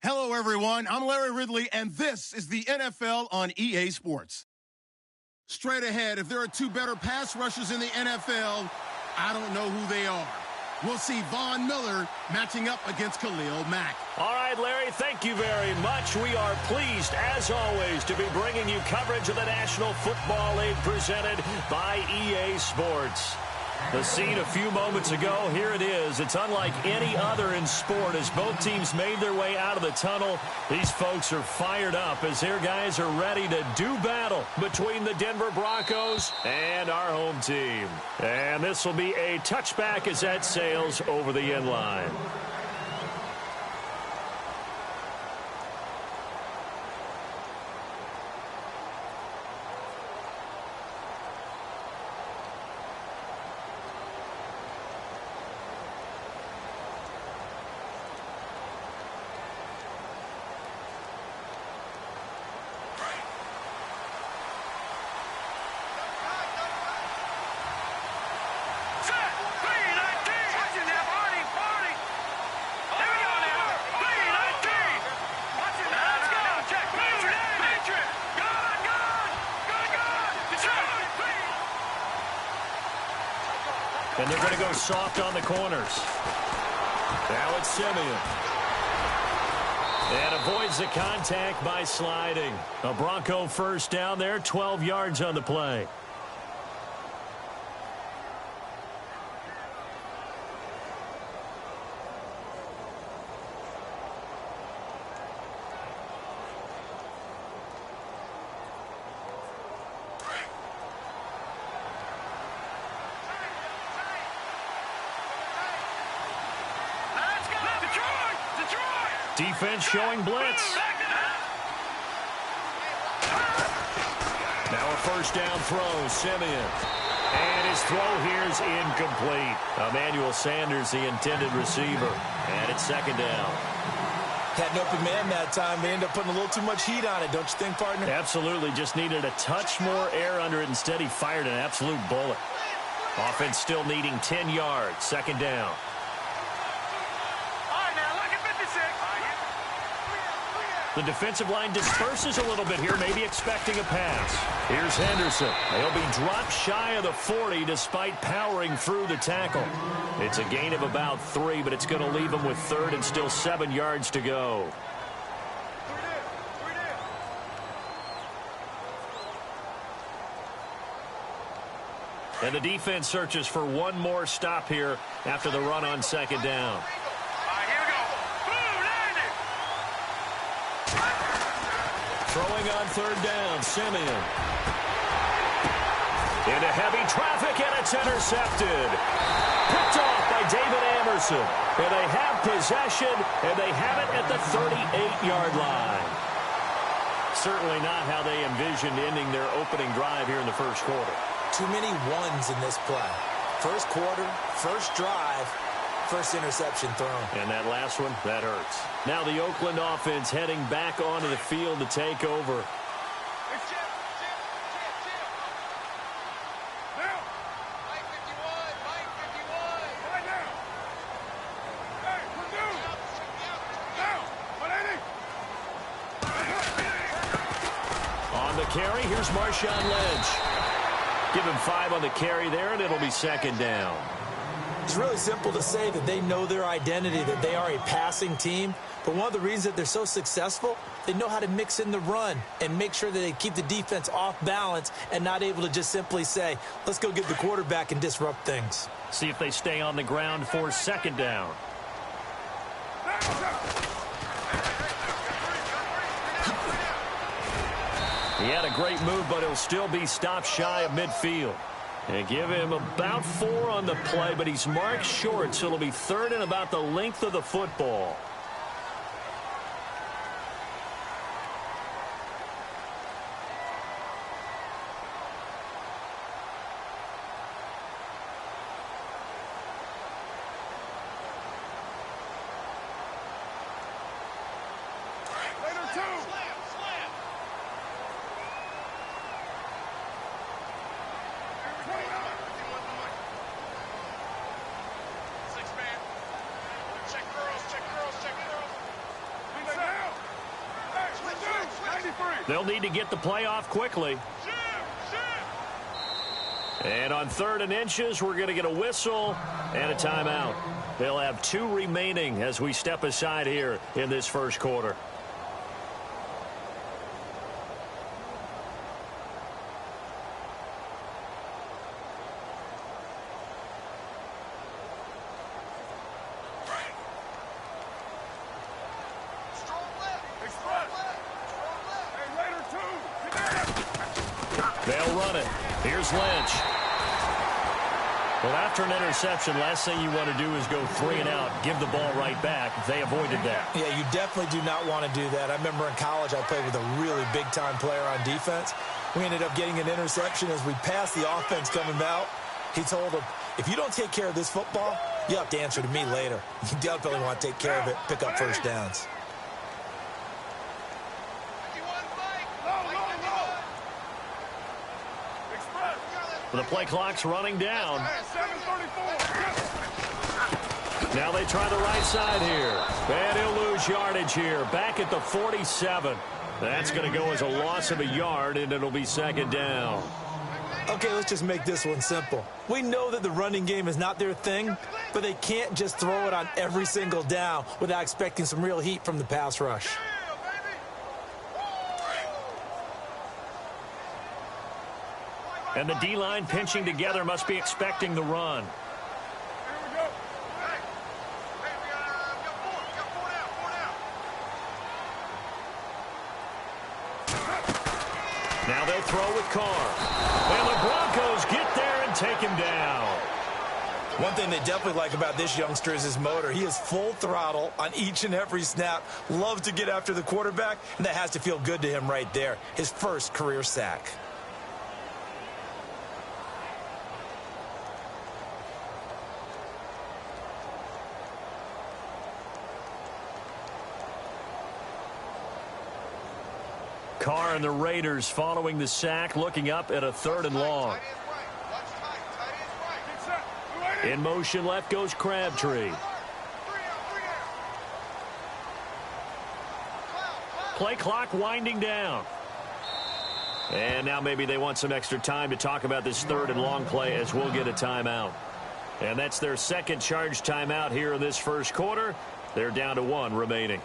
Hello, everyone. I'm Larry Ridley, and this is the NFL on EA Sports. Straight ahead, if there are two better pass rushers in the NFL, I don't know who they are. We'll see Von Miller matching up against Khalil Mack. All right, Larry, thank you very much. We are pleased, as always, to be bringing you coverage of the National Football League presented by EA Sports. The scene a few moments ago, here it is. It's unlike any other in sport as both teams made their way out of the tunnel. These folks are fired up as their guys are ready to do battle between the Denver Broncos and our home team. And this will be a touchback as that sails over the end line. And they're going to go soft on the corners. Now it's Simeon. And avoids the contact by sliding. A Bronco first down there, 12 yards on the play. Defense showing blitz. Now a first down throw, Simeon. And his throw here is incomplete. Emmanuel Sanders, the intended receiver. And it's second down. Had an open man that time. They ended up putting a little too much heat on it, don't you think, partner? Absolutely. Just needed a touch more air under it. Instead, he fired an absolute bullet. Offense still needing 10 yards. Second down. The defensive line disperses a little bit here, maybe expecting a pass. Here's Henderson. He'll be dropped shy of the 40 despite powering through the tackle. It's a gain of about 3, but it's going to leave him with third and still 7 yards to go. And the defense searches for one more stop here after the run on second down. Throwing on third down, Simeon. Into heavy traffic, and it's intercepted. Picked off by David Amerson. And they have possession, and they have it at the 38-yard line. Certainly not how they envisioned ending their opening drive here in the first quarter. Too many ones in this play. First quarter, first drive, first interception thrown. And that last one, that hurts. Now the Oakland offense heading back onto the field to take over. On the carry, here's Marshawn Lynch. Give him 5 on the carry there, and it'll be second down. It's really simple to say that they know their identity, that they are a passing team. But one of the reasons that they're so successful, they know how to mix in the run and make sure that they keep the defense off balance and not able to just simply say, let's go get the quarterback and disrupt things. See if they stay on the ground for second down. He had a great move, but he'll still be stopped shy of midfield. And give him about 4 on the play, but he's marked short, so it'll be third and about the length of the football. They'll need to get the play off quickly. And on 3rd and inches, we're going to get a whistle and a timeout. They'll have 2 remaining as we step aside here in this first quarter. They'll run it. Here's Lynch. Well, after an interception, last thing you want to do is go 3 and out, give the ball right back. They avoided that. Yeah, you definitely do not want to do that. I remember in college I played with a really big-time player on defense. We ended up getting an interception as we passed the offense coming out. He told him, if you don't take care of this football, you have to answer to me later. You definitely want to take care of it, pick up first downs. The play clock's running down. Now they try the right side here. And he'll lose yardage here. Back at the 47. That's going to go as a loss of a yard, and it'll be 2nd down. Okay, let's just make this one simple. We know that the running game is not their thing, but they can't just throw it on every single down without expecting some real heat from the pass rush. And the D-line pinching together must be expecting the run. Now they'll throw with Carr. And the Broncos get there and take him down. One thing they definitely like about this youngster is his motor. He is full throttle on each and every snap. Loves to get after the quarterback, and that has to feel good to him right there. His first career sack. Carr and the Raiders following the sack, looking up at a 3rd and long. In motion left goes Crabtree. Play clock winding down. And now maybe they want some extra time to talk about this 3rd and long play as we'll get a timeout. And that's their second charge timeout here in this first quarter. They're down to 1 remaining.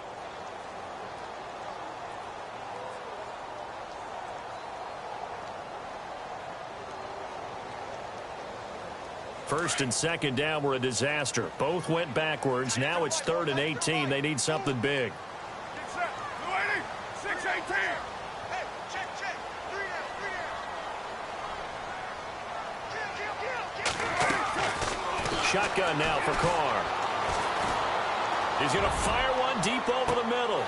First and 2nd down were a disaster. Both went backwards. Now it's 3rd and 18. They need something big. Shotgun now for Carr. He's going to fire one deep over the middle.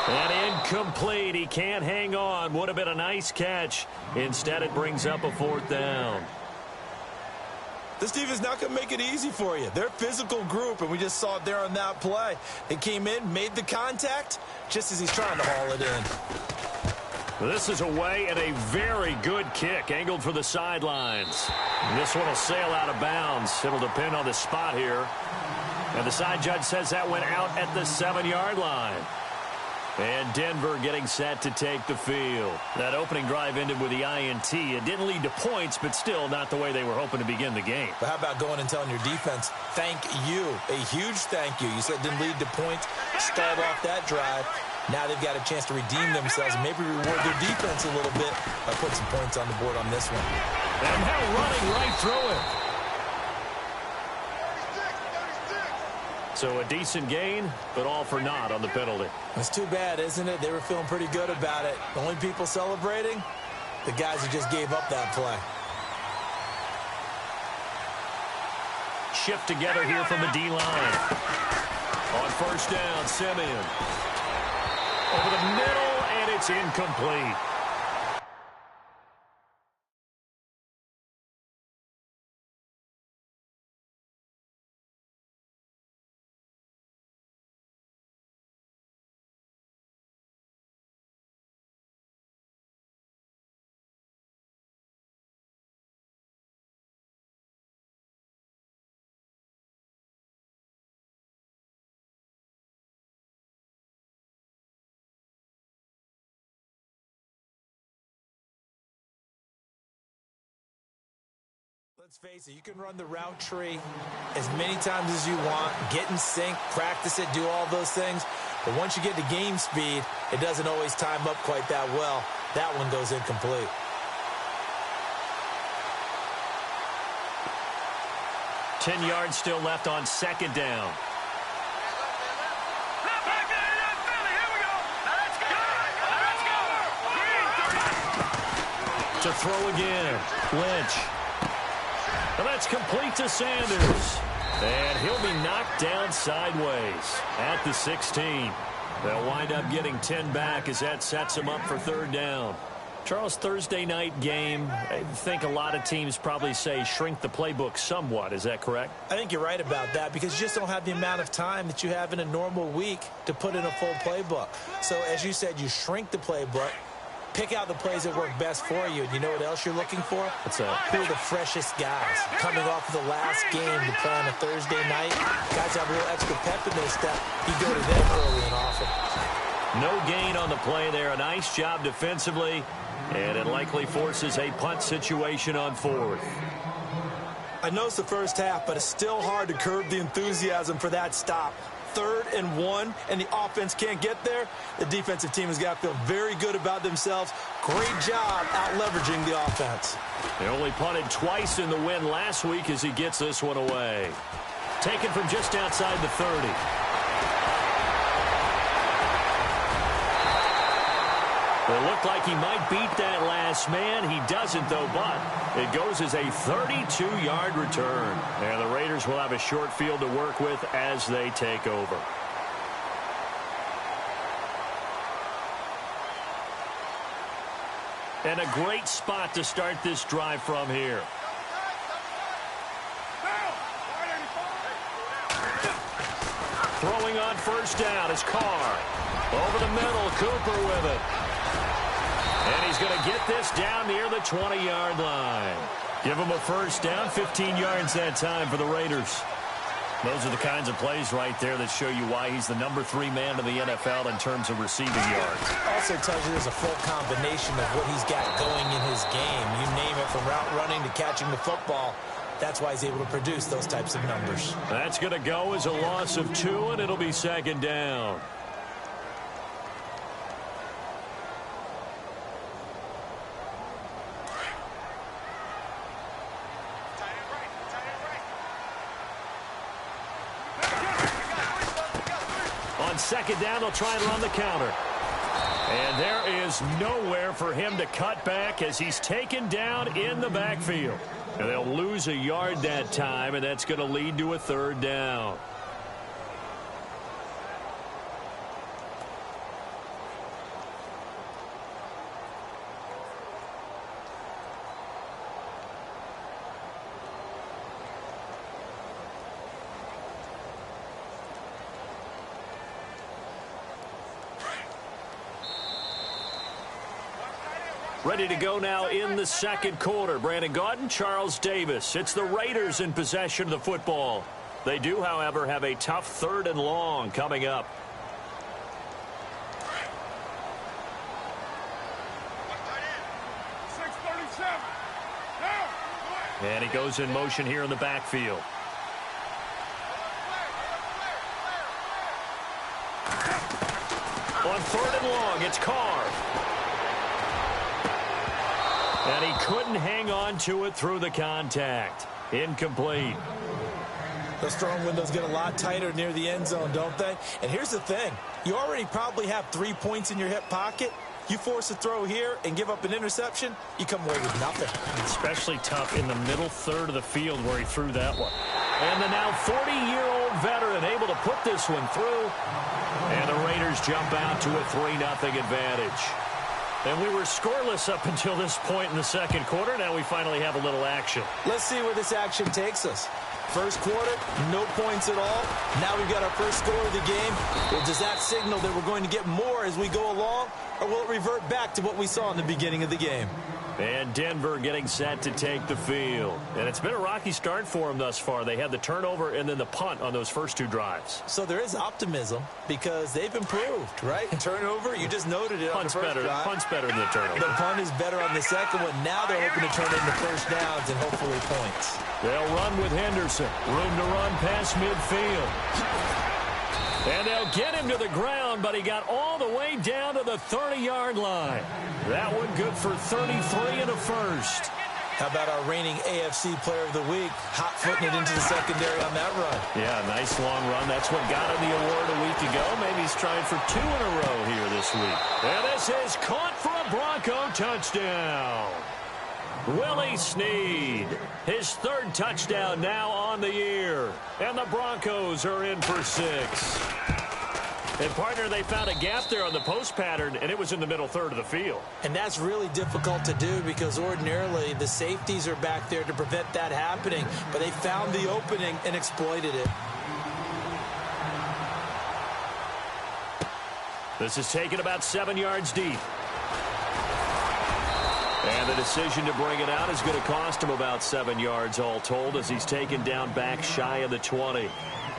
And incomplete. He can't hang on. Would have been a nice catch. Instead, it brings up a 4th down. This team is not going to make it easy for you. They're a physical group, and we just saw it there on that play. They came in, made the contact, just as he's trying to haul it in. This is away and a very good kick, angled for the sidelines. And this one will sail out of bounds. It'll depend on the spot here. And the side judge says that went out at the 7-yard line. And Denver getting set to take the field. That opening drive ended with the INT. It didn't lead to points, but still not the way they were hoping to begin the game. But how about going and telling your defense, thank you, a huge thank you. You said it didn't lead to points, start off that drive. Now they've got a chance to redeem themselves and maybe reward their defense a little bit by putting some points on the board on this one. And now running right through it. So a decent gain, but all for naught on the penalty. It's too bad, isn't it? They were feeling pretty good about it. The only people celebrating, the guys who just gave up that play. Shift together here from the D-line. On 1st down, Simeon. Over the middle, and it's incomplete. Let's face it, you can run the route tree as many times as you want, get in sync, practice it, do all those things. But once you get to game speed, it doesn't always time up quite that well. That one goes incomplete. Ten yards still left on second down. To throw again, Lynch. And that's complete to Sanders. And he'll be knocked down sideways at the 16. They'll wind up getting 10 back as that sets them up for third down. Charles, Thursday night game, I think a lot of teams probably say shrink the playbook somewhat. Is that correct? I think you're right about that because you just don't have the amount of time that you have in a normal week to put in a full playbook. So as you said, you shrink the playbook. Pick out the plays that work best for you. And you know what else you're looking for? What's that? Who are the freshest guys? Coming off of the last game to play on a Thursday night, guys have a little extra pep in their step. You go to them early and often. No gain on the play there. A nice job defensively, and it likely forces a punt situation on fourth. I know it's the first half, but it's still hard to curb the enthusiasm for that stop. 3rd and 1, and the offense can't get there. The defensive team has got to feel very good about themselves. Great job out-leveraging the offense. They only punted twice in the win last week as he gets this one away. Taken from just outside the 30. It looked like he might beat that last man. He doesn't, though, but it goes as a 32-yard return. And the Raiders will have a short field to work with as they take over. And a great spot to start this drive from here. Throwing on first down is Carr. Over the middle, Cooper with it. And he's going to get this down near the 20-yard line. Give him a first down, 15 yards that time for the Raiders. Those are the kinds of plays right there that show you why he's the number 3 man in the NFL in terms of receiving yards. Also tells you there's a full combination of what he's got going in his game. You name it, from route running to catching the football. That's why he's able to produce those types of numbers. That's going to go as a loss of 2, and it'll be second down. On second down, they'll try and run the counter. And there is nowhere for him to cut back as he's taken down in the backfield. And they'll lose a yard that time, and that's going to lead to a third down. Ready to go now in the second quarter. Brandon Gaudin, Charles Davis. It's the Raiders in possession of the football. They do, however, have a tough 3rd and long coming up. And he goes in motion here in the backfield. On 3rd and long, it's Carr. And he couldn't hang on to it through the contact. Incomplete. Those throwing windows get a lot tighter near the end zone, don't they? And here's the thing. You already probably have 3 points in your hip pocket. You force a throw here and give up an interception, you come away with nothing. Especially tough in the middle third of the field where he threw that one. And the now 40-year-old veteran able to put this one through. And the Raiders jump out to a 3-0 advantage. And we were scoreless up until this point in the second quarter. Now we finally have a little action. Let's see where this action takes us. First quarter, no points at all. Now we've got our first score of the game. Well, does that signal that we're going to get more as we go along? Or will it revert back to what we saw in the beginning of the game? And Denver getting set to take the field. And it's been a rocky start for them thus far. They had the turnover and then the punt on those first two drives. So there is optimism because they've improved, right? Turnover, you just noted it on the first drive. Punt's better than the turnover. The punt is better on the second one. Now they're hoping to turn it into first downs and hopefully points. They'll run with Henderson. Room to run past midfield. And they'll get him to the ground, but he got all the way down to the 30-yard line. That one good for 33 and a first. How about our reigning AFC Player of the Week, hot-footing it into the secondary on that run? Yeah, nice long run. That's what got him the award a week ago. Maybe he's trying for 2 in a row here this week. And this is caught for a Bronco touchdown. Willie Snead, his third touchdown now on the year. And the Broncos are in for 6. And, partner, they found a gap there on the post pattern, and it was in the middle third of the field. And that's really difficult to do because ordinarily the safeties are back there to prevent that happening. But they found the opening and exploited it. This is taken about 7 yards deep. And the decision to bring it out is going to cost him about 7 yards all told as he's taken down back shy of the 20.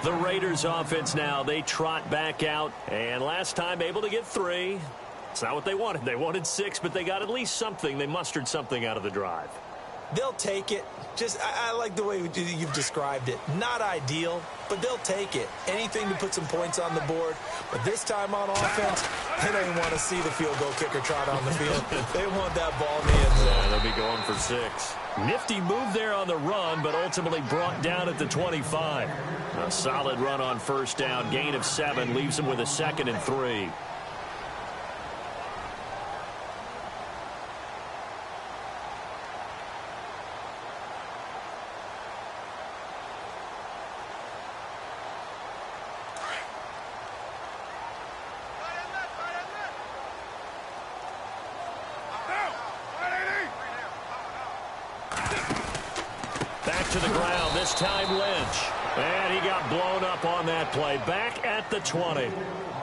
The Raiders offense now, they trot back out. And last time able to get 3. It's not what they wanted. They wanted 6, but they got at least something. They mustered something out of the drive. They'll take it. I like the way you've described it. Not ideal, but they'll take it. Anything to put some points on the board. But this time on offense, they don't even want to see the field goal kicker trot on the field. They want that ball in the end zone. Yeah, they'll be going for 6. Nifty move there on the run, but ultimately brought down at the 25. A solid run on first down. Gain of 7 leaves them with a 2nd and 3. To the ground, this time Lynch. And he got blown up on that play. Back at the 20.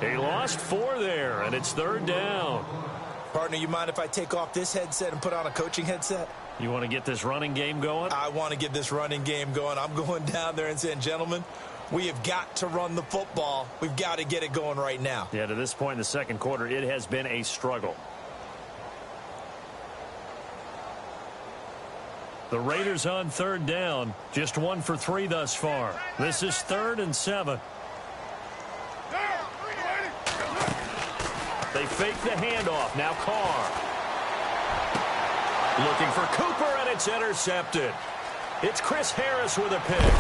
He lost 4 there, and it's 3rd down. Partner, you mind if I take off this headset and put on a coaching headset? You want to get this running game going? I want to get this running game going. I'm going down there and saying, gentlemen, we have got to run the football. We've got to get it going right now. Yeah, to this point in the second quarter, it has been a struggle. The Raiders on 3rd down. Just 1 for 3 thus far. This is 3rd and 7. They fake the handoff. Now Carr. Looking for Cooper, and it's intercepted. It's Chris Harris with a pick.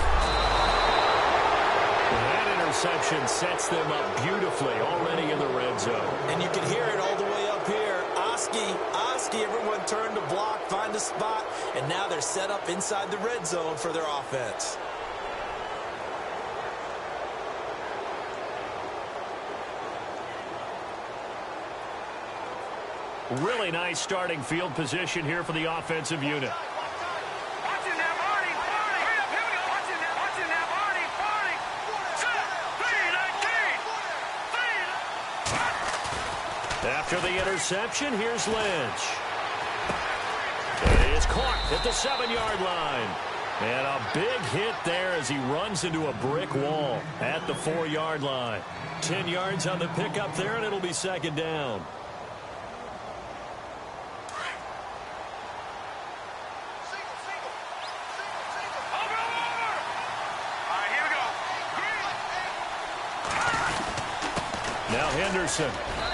That interception sets them up beautifully already in the red zone. And you can hear it all the way up here. Oski, everyone turned to block, find a spot, and now they're set up inside the red zone for their offense. Really nice starting field position here for the offensive unit. After the interception, here's Lynch. It is caught at the 7-yard line. And a big hit there as he runs into a brick wall at the 4-yard line. 10 yards on the pickup there, and it'll be 2nd down. Now Henderson.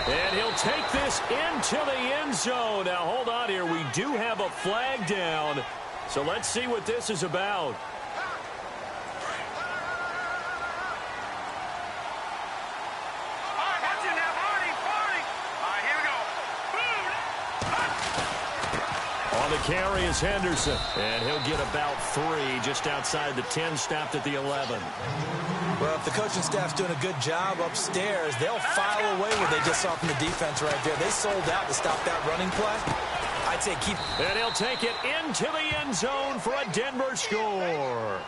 And he'll take this into the end zone. Now, hold on here. We do have a flag down. So let's see what this is about. On the carry is Henderson. And he'll get about 3 just outside the 10, stopped at the 11. Well, if the coaching staff's doing a good job upstairs, they'll file away what they just saw from the defense right there. They sold out to stop that running play. I'd say keep... And he'll take it into the end zone for a Denver score.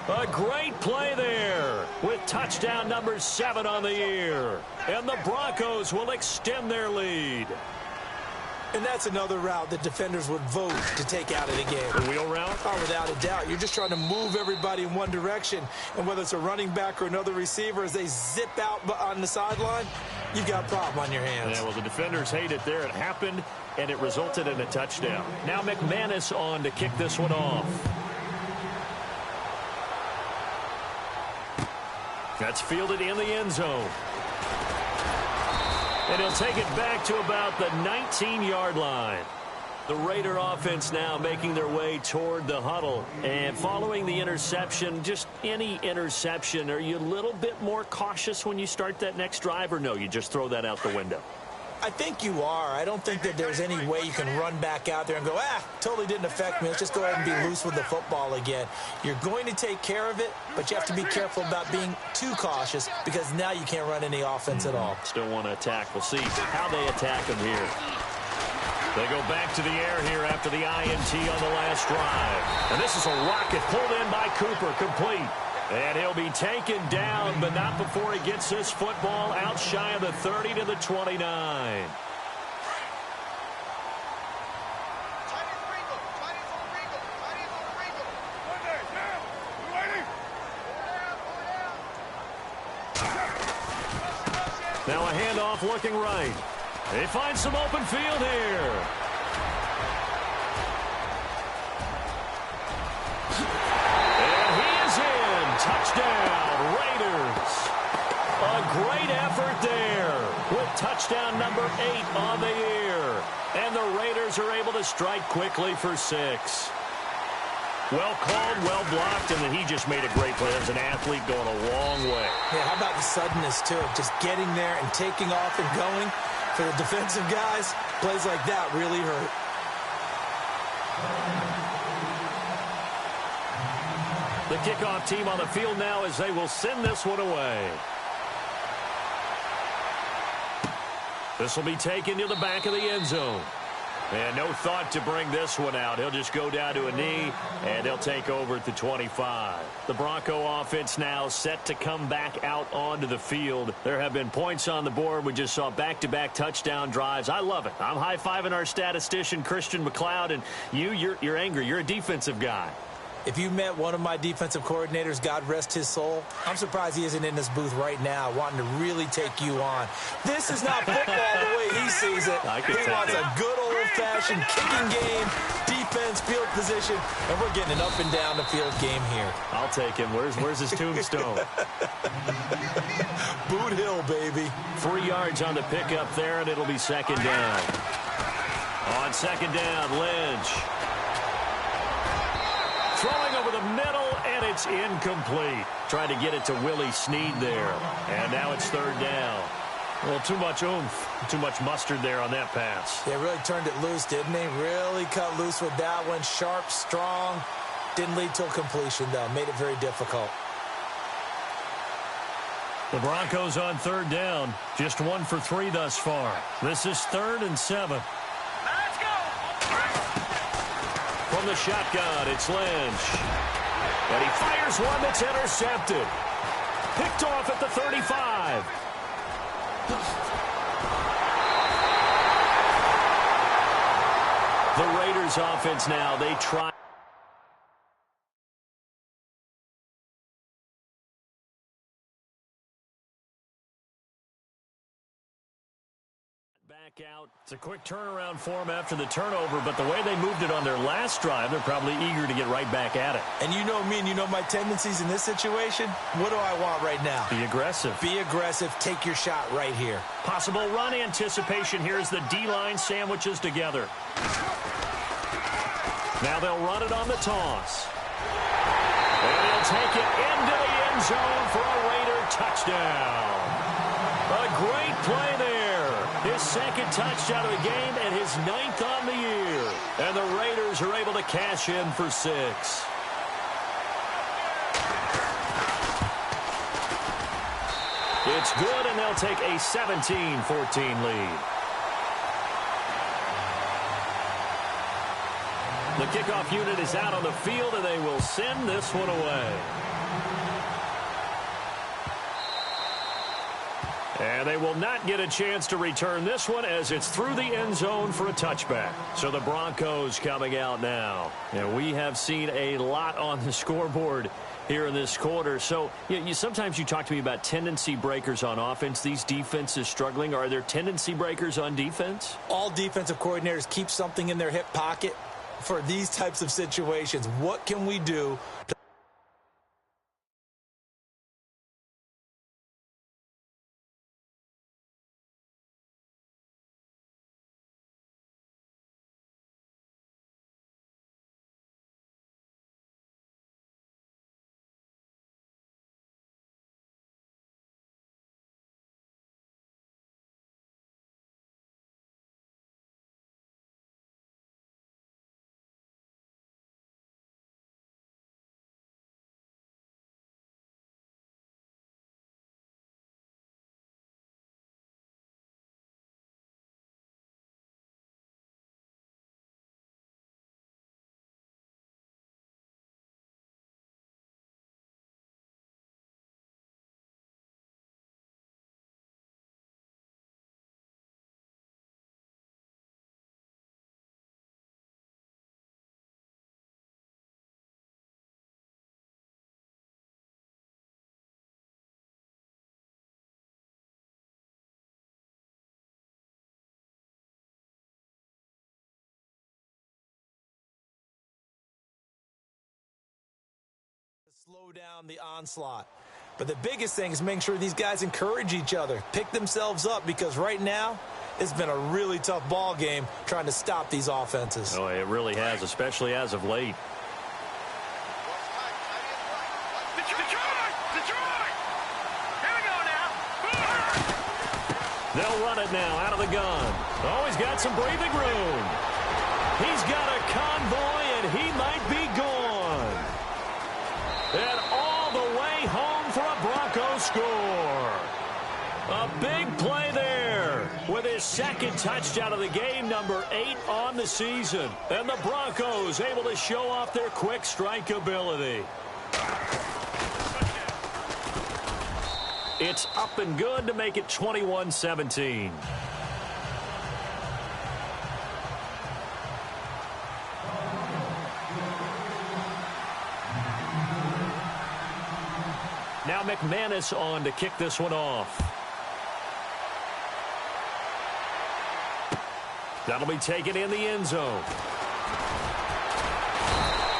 A great play there with touchdown number 7 on the year. And the Broncos will extend their lead. And that's another route that defenders would vote to take out of the game. The wheel route? Oh, without a doubt. You're just trying to move everybody in one direction. And whether it's a running back or another receiver, as they zip out on the sideline, you've got a problem on your hands. Yeah, well, the defenders hate it there. It happened, and it resulted in a touchdown. Now McManus on to kick this one off. That's fielded in the end zone. And he'll take it back to about the 19-yard line. The Raider offense now making their way toward the huddle. And following the interception, just any interception, are you a little bit more cautious when you start that next drive, or no, you just throw that out the window? I think you are. I don't think that there's any way you can run back out there and go, totally didn't affect me. Let's just go ahead and be loose with the football again. You're going to take care of it, but you have to be careful about being too cautious because now you can't run any offense at all. Still want to attack. We'll see how they attack him here. They go back to the air here after the INT on the last drive. And this is a rocket pulled in by Cooper, complete. And he'll be taken down, but not before he gets this football out shy of the 30 to the 29. Now a handoff looking right. They find some open field here. Touchdown, Raiders. A great effort there with touchdown number 8 on the year. And the Raiders are able to strike quickly for 6. Well called, well blocked, and then he just made a great play. As an athlete going a long way. Yeah, how about the suddenness, too? Just getting there and taking off and going. For the defensive guys, plays like that really hurt. The kickoff team on the field now as they will send this one away. This will be taken to the back of the end zone. And no thought to bring this one out. He'll just go down to a knee, and they'll take over at the 25. The Bronco offense now set to come back out onto the field. There have been points on the board. We just saw back-to-back touchdown drives. I love it. I'm high-fiving our statistician, Christian McLeod, and you're angry. You're a defensive guy. If you met one of my defensive coordinators, God rest his soul, I'm surprised he isn't in this booth right now wanting to really take you on. This is not football the way he sees it. He wants a good old-fashioned kicking game, defense, field position, and we're getting an up and down the field game here. I'll take him. Where's his tombstone? Boot Hill, baby. 3 yards on the pickup there, and it'll be second down. On second down, Lynch. Throwing over the middle, and it's incomplete. Trying to get it to Willie Snead there. And now it's third down. Well, too much oomph, too much mustard there on that pass. They really turned it loose, didn't they? Really cut loose with that one. Sharp, strong. Didn't lead to a completion, though. Made it very difficult. The Broncos on third down. Just 1 for 3 thus far. This is 3rd and 7. From the shotgun, it's Lynch. And he fires one that's intercepted. Picked off at the 35. The Raiders offense now, they try. Back out. It's a quick turnaround for them after the turnover, but the way they moved it on their last drive, they're probably eager to get right back at it. And you know me and you know my tendencies in this situation. What do I want right now? Be aggressive. Be aggressive. Take your shot right here. Possible run anticipation here as the D-line sandwiches together. Now they'll run it on the toss. And he'll take it into the end zone for a Raider touchdown. A great play there. His second touchdown of the game and his 9th on the year. And the Raiders are able to cash in for 6. It's good, and they'll take a 17-14 lead. The kickoff unit is out on the field, and they will send this one away. And they will not get a chance to return this one as it's through the end zone for a touchback. So the Broncos coming out now. And we have seen a lot on the scoreboard here in this quarter. So sometimes you talk to me about tendency breakers on offense. These defenses struggling. Are there tendency breakers on defense? All defensive coordinators keep something in their hip pocket for these types of situations. What can we do to slow down the onslaught? But the biggest thing is making sure these guys encourage each other, pick themselves up, because right now it's been a really tough ball game trying to stop these offenses. Oh, it really has, especially as of late. They'll run it now out of the gun. Oh, he's got some breathing room. He's got a convoy, and he might be gone. And all the way home for a Bronco score. A big play there with his second touchdown of the game, number 8 on the season. And the Broncos able to show off their quick strike ability. It's up and good to make it 21-17. Now McManus on to kick this one off. That'll be taken in the end zone.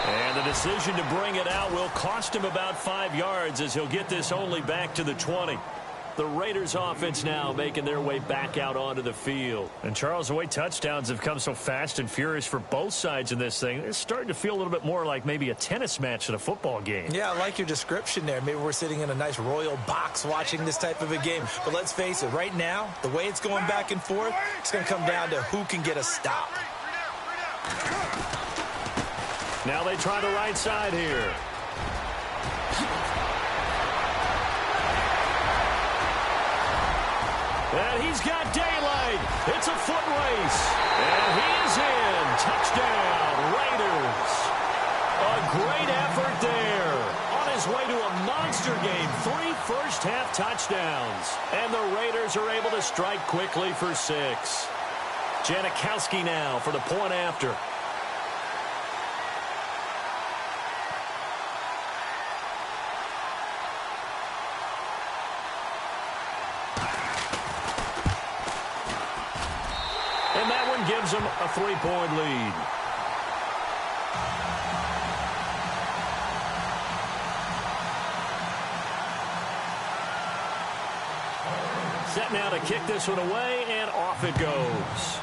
And the decision to bring it out will cost him about 5 yards as he'll get this only back to the 20. The Raiders offense now making their way back out onto the field. And Charles, the way touchdowns have come so fast and furious for both sides in this thing, it's starting to feel a little bit more like maybe a tennis match than a football game. Yeah, I like your description there. Maybe we're sitting in a nice royal box watching this type of a game. But let's face it, right now, the way it's going back and forth, it's going to come down to who can get a stop. Now they try the right side here. And he's got daylight. It's a foot race. And he is in. Touchdown, Raiders. A great effort there. On his way to a monster game. 3 first-half touchdowns. And the Raiders are able to strike quickly for 6. Janikowski now for the point after. And that one gives them a 3-point lead. Set now to kick this one away, and off it goes.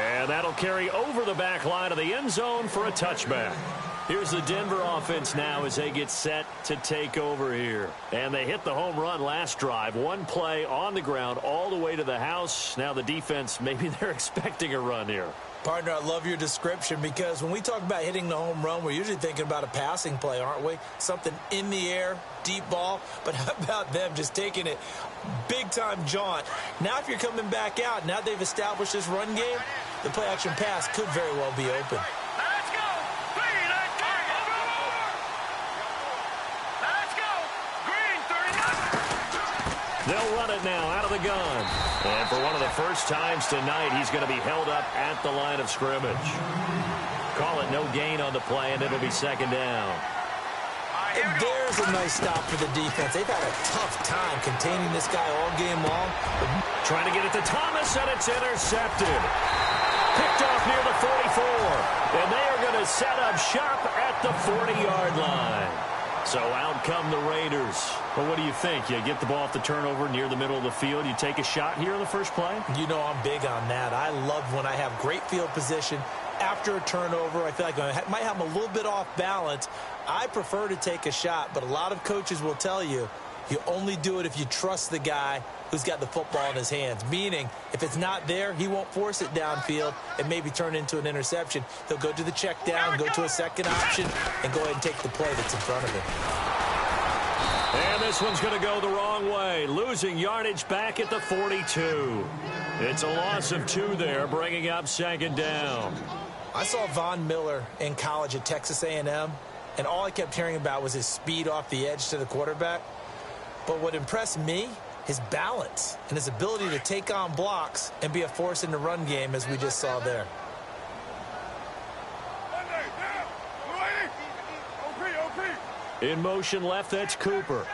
And that'll carry over the back line of the end zone for a touchback. Here's the Denver offense now as they get set to take over here. And they hit the home run last drive. One play on the ground all the way to the house. Now the defense, maybe they're expecting a run here. Partner, I love your description because when we talk about hitting the home run, we're usually thinking about a passing play, aren't we? Something in the air, deep ball. But how about them just taking it big-time jaunt? Now if you're coming back out, now they've established this run game, the play-action pass could very well be open. They'll run it now out of the gun. And for one of the first times tonight, he's going to be held up at the line of scrimmage. Call it no gain on the play, and it'll be second down. And there's a nice stop for the defense. They've had a tough time containing this guy all game long. Trying to get it to Thomas, and it's intercepted. Picked off near the 44. And they are going to set up shop at the 40-yard line. So out come the Raiders. Well, what do you think? You get the ball off the turnover near the middle of the field. You take a shot here on the first play? You know I'm big on that. I love when I have great field position. After a turnover, I feel like I might have them a little bit off balance. I prefer to take a shot, but a lot of coaches will tell you, you only do it if you trust the guy who's got the football in his hands. Meaning, if it's not there, he won't force it downfield and maybe turn it into an interception. He'll go to the check down, go to a second option, and go ahead and take the play that's in front of him. And this one's going to go the wrong way. Losing yardage back at the 42. It's a loss of 2 there, bringing up second down. I saw Von Miller in college at Texas A&M, and all I kept hearing about was his speed off the edge to the quarterback. But what impressed me, his balance and his ability to take on blocks and be a force in the run game, as we just saw there. In motion left, that's Cooper.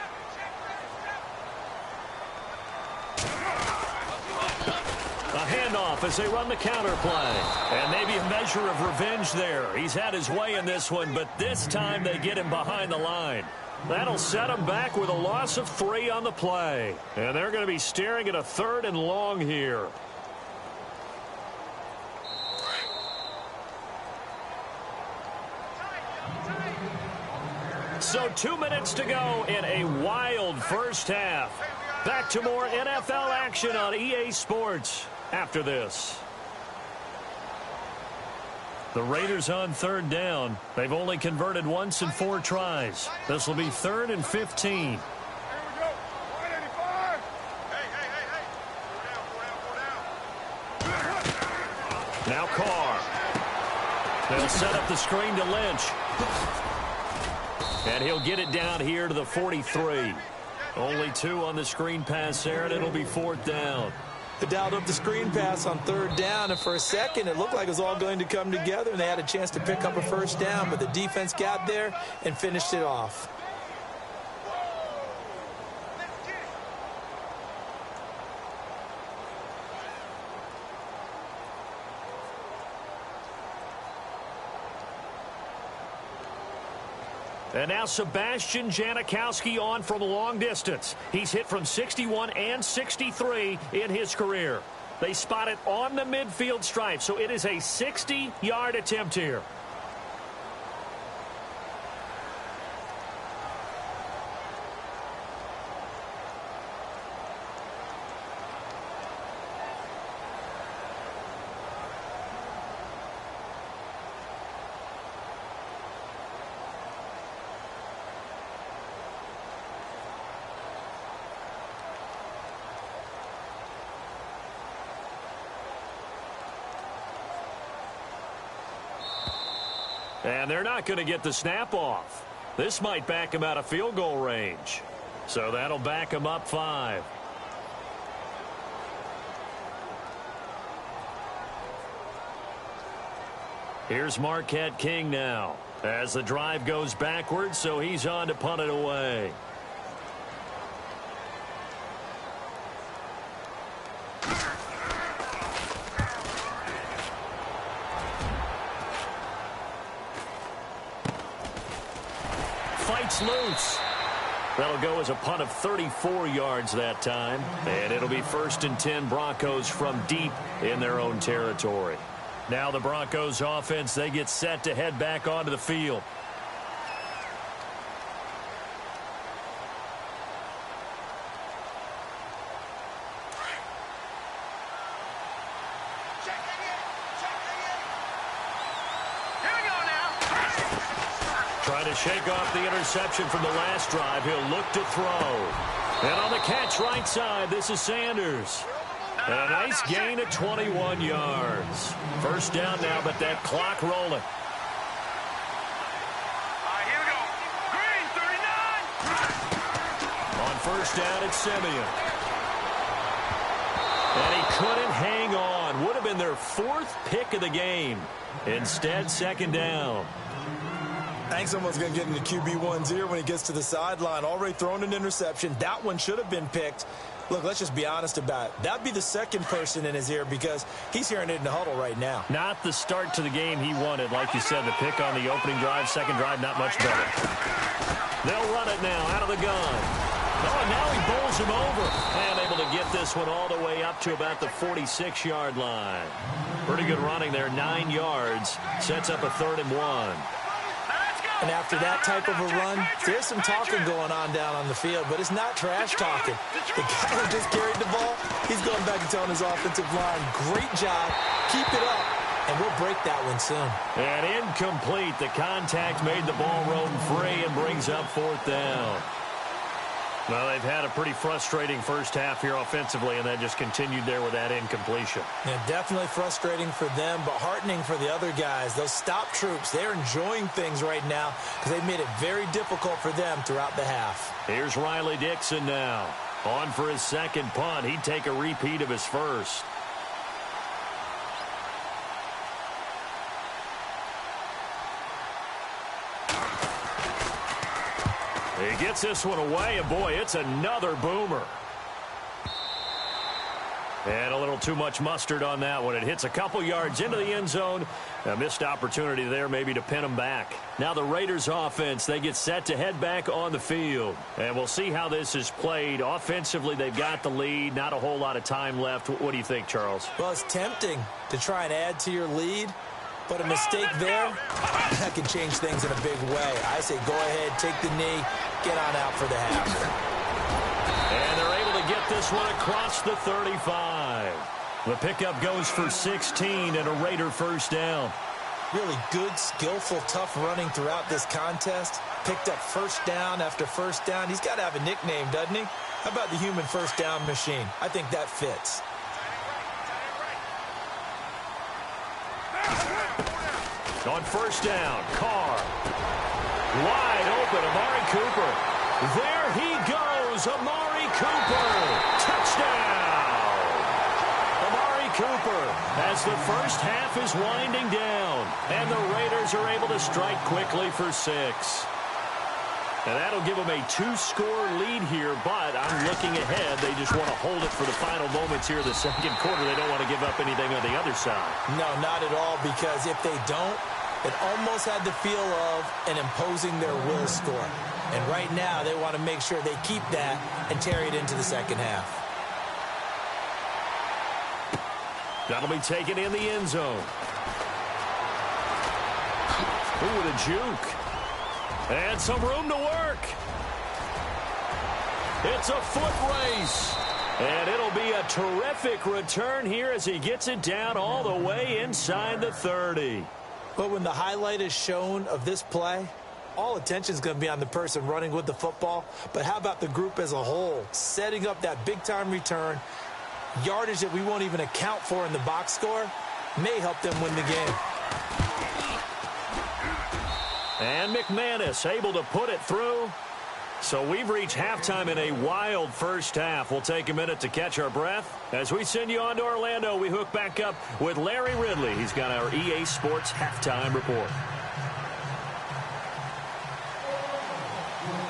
A handoff as they run the counter play. And maybe a measure of revenge there. He's had his way in this one, but this time they get him behind the line. That'll set him back with a loss of 3 on the play. And they're going to be staring at a 3rd and long here. So 2 minutes to go in a wild first half. Back to more NFL action on EA Sports after this. The Raiders on 3rd down. They've only converted once in 4 tries. This will be 3rd and 15. Now Carr. They'll set up the screen to Lynch. And he'll get it down here to the 43. Only 2 on the screen pass there, and it'll be 4th down. They dialed up the screen pass on 3rd down, and for a second it looked like it was all going to come together, and they had a chance to pick up a first down, but the defense got there and finished it off. And now Sebastian Janikowski on from long distance. He's hit from 61 and 63 in his career. They spot it on the midfield stripe, so it is a 60-yard attempt here. And they're not going to get the snap off. This might back him out of field goal range. So that'll back him up 5. Here's Marquette King now as the drive goes backwards, so he's on to punt it away. Fights loose. That'll go as a punt of 34 yards that time. And it'll be 1st and 10 Broncos from deep in their own territory. Now the Broncos offense, they get set to head back onto the field. Trying to shake off the interception from the last drive. He'll look to throw. And on the catch right side, this is Sanders. And a nice gain of 21 yards. First down now, but that clock rolling. Here we go. Green, 39. On first down, it's Simeon. And he couldn't hang on. Would have been their 4th pick of the game. Instead, 2nd down. I think someone's going to get into QB1's ear when he gets to the sideline. Already thrown an interception. That one should have been picked. Look, let's just be honest about it. That'd be the second person in his ear because he's hearing it in the huddle right now. Not the start to the game he wanted. Like you said, the pick on the opening drive, second drive, not much better. They'll run it now out of the gun. Oh, and now he bowls him over. And able to get this one all the way up to about the 46-yard line. Pretty good running there, 9 yards. Sets up a 3rd and 1. And after that type of a run, there's some talking going on down on the field, but it's not trash talking. The guy who just carried the ball, he's going back and telling his offensive line, great job, keep it up, and we'll break that one soon. And incomplete. The contact made the ball roam free and brings up 4th down. Well, they've had a pretty frustrating first half here offensively, and that just continued there with that incompletion. Yeah, definitely frustrating for them, but heartening for the other guys. Those stop troops, they're enjoying things right now because they've made it very difficult for them throughout the half. Here's Riley Dixon now. On for his 2nd punt. He'd take a repeat of his first. He gets this one away, and boy, it's another boomer. And a little too much mustard on that one. It hits a couple yards into the end zone. A missed opportunity there maybe to pin him back. Now the Raiders offense, they get set to head back on the field. And we'll see how this is played. Offensively, they've got the lead. Not a whole lot of time left. What do you think, Charles? Well, it's tempting to try and add to your lead. But a mistake there, that can change things in a big way. I say go ahead, take the knee, get on out for the half. And they're able to get this one across the 35. The pickup goes for 16 and a Raider 1st down. Really good, skillful, tough running throughout this contest. Picked up 1st down after 1st down. He's got to have a nickname, doesn't he? How about the human 1st down machine? I think that fits. On 1st down, Carr. Wide open, Amari Cooper. There he goes, Amari Cooper. Touchdown! Amari Cooper as the first half is winding down. And the Raiders are able to strike quickly for 6. And that'll give them a 2-score lead here, but I'm looking ahead. They just want to hold it for the final moments here of the 2nd quarter. They don't want to give up anything on the other side. No, not at all, because if they don't, it almost had the feel of an imposing their will score. And right now, they want to make sure they keep that and carry it into the 2nd half. That'll be taken in the end zone. Ooh, with a juke. And some room to work. It's a foot race. And it'll be a terrific return here as he gets it down all the way inside the 30. But when the highlight is shown of this play, all attention is going to be on the person running with the football. But how about the group as a whole? Setting up that big-time return, yardage that we won't even account for in the box score, may help them win the game. And McManus able to put it through. So we've reached halftime in a wild first half. We'll take a minute to catch our breath. As we send you on to Orlando, we hook back up with Larry Ridley. He's got our EA Sports halftime report.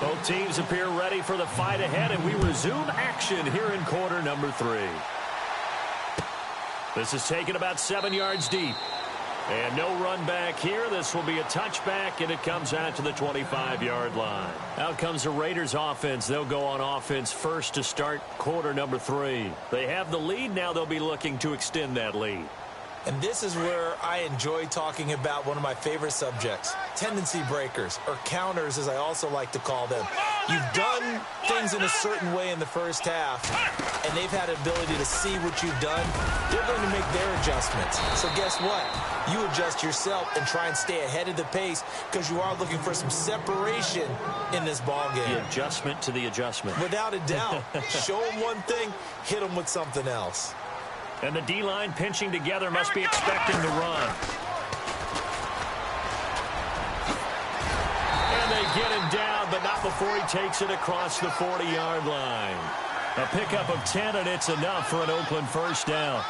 Both teams appear ready for the fight ahead, and we resume action here in quarter number 3. This is taken about 7 yards deep. And no run back here. This will be a touchback, and it comes out to the 25-yard line. Out comes the Raiders offense. They'll go on offense first to start quarter number 3. They have the lead. Now they'll be looking to extend that lead. And this is where I enjoy talking about one of my favorite subjects, tendency breakers, or counters as I also like to call them. You've done things in a certain way in the first half, and they've had an ability to see what you've done. They're going to make their adjustments. So guess what? You adjust yourself and try and stay ahead of the pace because you are looking for some separation in this ball game. The adjustment to the adjustment. Without a doubt. Show them one thing, hit them with something else. And the D-line pinching together must be expecting the run. And they get him down, but not before he takes it across the 40-yard line. A pickup of 10, and it's enough for an Oakland first down.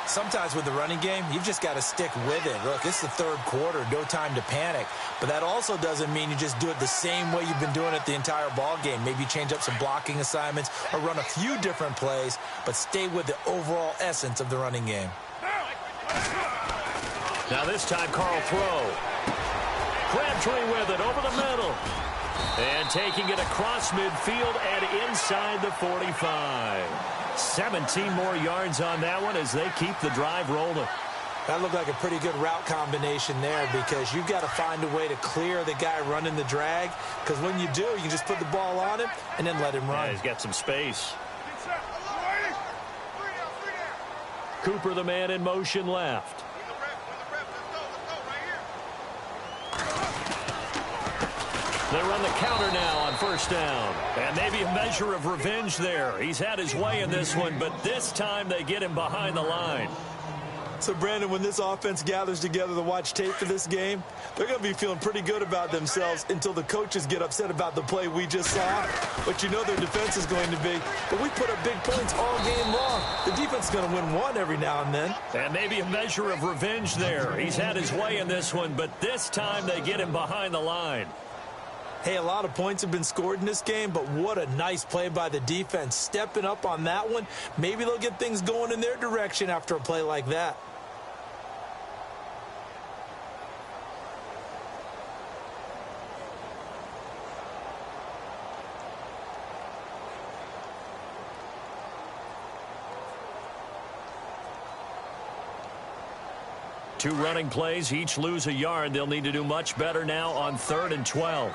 Sometimes with the running game, you've just got to stick with it. Look, it's the third quarter, no time to panic. But that also doesn't mean you just do it the same way you've been doing it the entire ball game. Maybe change up some blocking assignments or run a few different plays, but stay with the overall essence of the running game. Now this time, Carl throw. Crabtree with it over the middle. And taking it across midfield and inside the 45. 17 more yards on that one as they keep the drive rolling. That looked like a pretty good route combination there because you've got to find a way to clear the guy running the drag, because when you do, you can just put the ball on him and then let him run. Yeah, he's got some space. Cooper, the man in motion left. They run the counter now on first down. And maybe a measure of revenge there. He's had his way in this one, but this time they get him behind the line. So, Brandon, when this offense gathers together to watch tape for this game, they're going to be feeling pretty good about themselves until the coaches get upset about the play we just saw. But you know their defense is going to be. But we put up big points all game long. The defense is going to win one every now and then. And maybe a measure of revenge there. He's had his way in this one, but this time they get him behind the line. Hey, a lot of points have been scored in this game, but what a nice play by the defense. Stepping up on that one, maybe they'll get things going in their direction after a play like that. Two running plays, each lose a yard. They'll need to do much better now on 3rd and 12.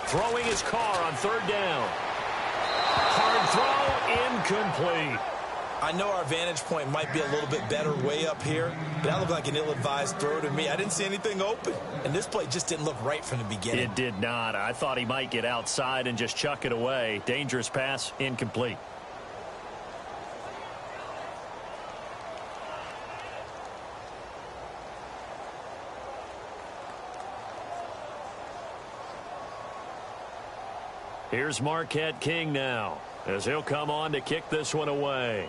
Throwing his car on 3rd down. Hard throw, incomplete. I know our vantage point might be a little bit better way up here, but that looked like an ill-advised throw to me. I didn't see anything open, and this play just didn't look right from the beginning. It did not. I thought he might get outside and just chuck it away. Dangerous pass, incomplete. Here's Marquette King now, as he'll come on to kick this one away.